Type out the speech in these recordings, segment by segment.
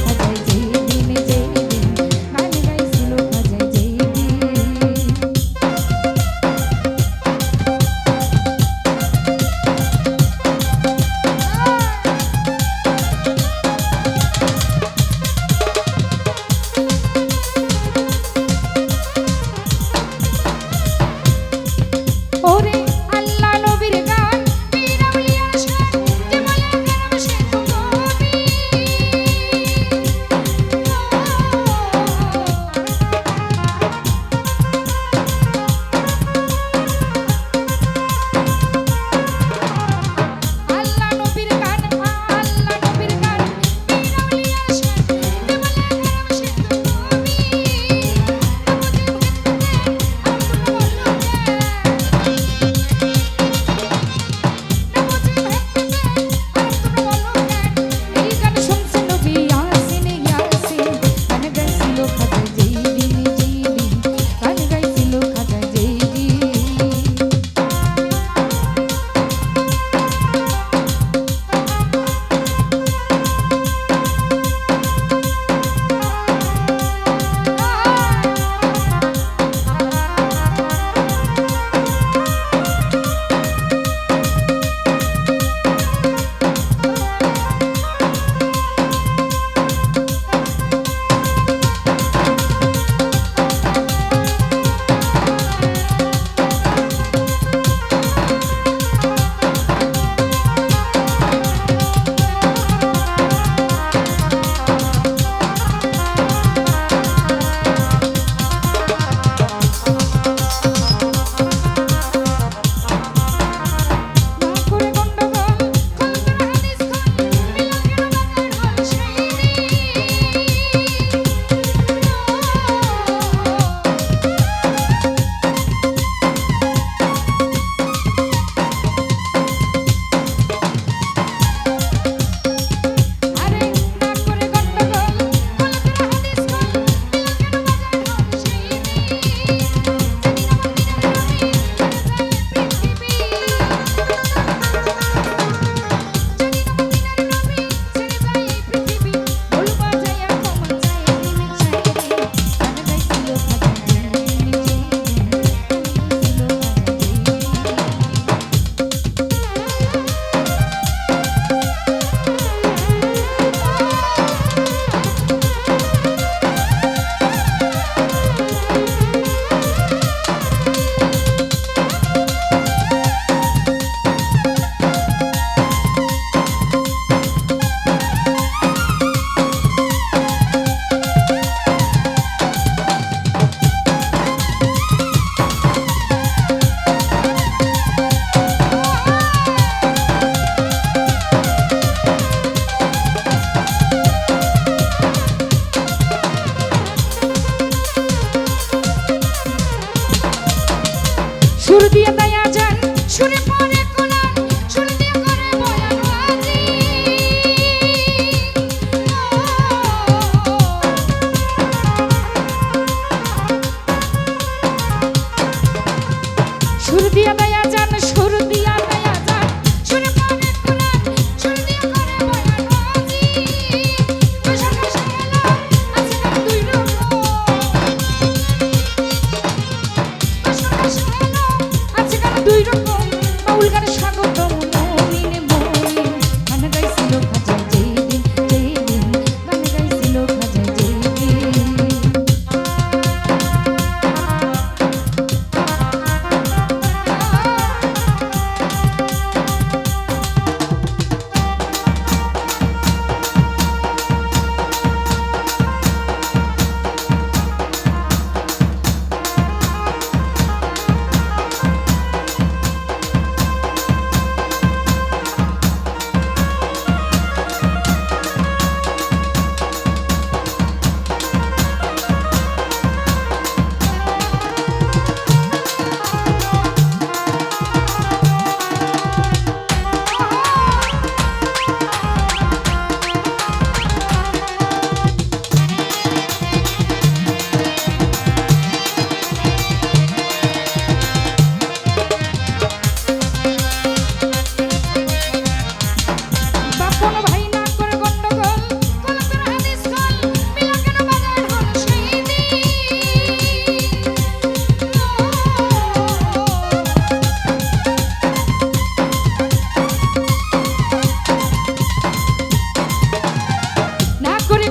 খাজায় যেই দিন গান গাইছিল খাজায় যেই দিন। ওরে আল্লাহ নবীর গান পীর আউলিয়ার শান যে বলে কালাম সে তো কবি।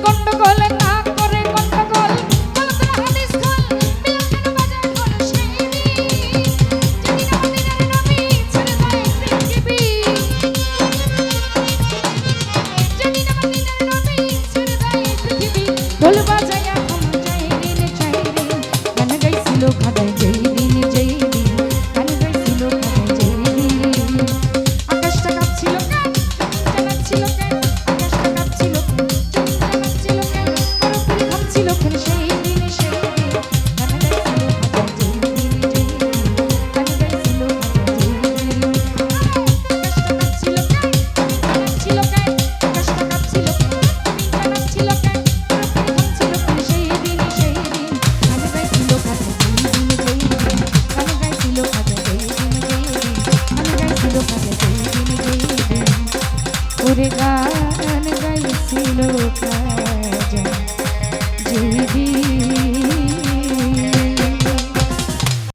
গন্ডগোল না করে গন্ডগোল বল তোরা হাদিস খোল মিলাদ বাজার খোল সেই দিন যেদিন আমাদের নবী ছেড়ে যায় পৃথিবী যেদিন আমাদের নবী ছেড়ে যায় পৃথিবী ঢোল বাজায়া হাম চাই দিন গান গাইছিল খাদায় যেই দিন গান গাইছিল খাদায় যেই দিন আকাশটা কাঁপছিল কেন জানাচ্ছিল কেন আকাশটা কাঁপছিল কেন জানাচ্ছিল কেন বরফের ঘামছিল কেন সেই দিন গান গাইছিল খাদায় যেই দিন গান গাইছিল খাদায় যেই দিন আকাশটা কাঁপছিল কেন জানাচ্ছিল কেন আকাশটা কাঁপছিল কেন জানাচ্ছিল কেন বরফের ঘামছিল কেন সেই দিন গান গাইছিল খাদায় যেই দিন গান গাইছিল খাদায় যেই দিন গান গাইছিল খাদায় যেই দিন ওরে গান গাইছিল খাজা যেই দিন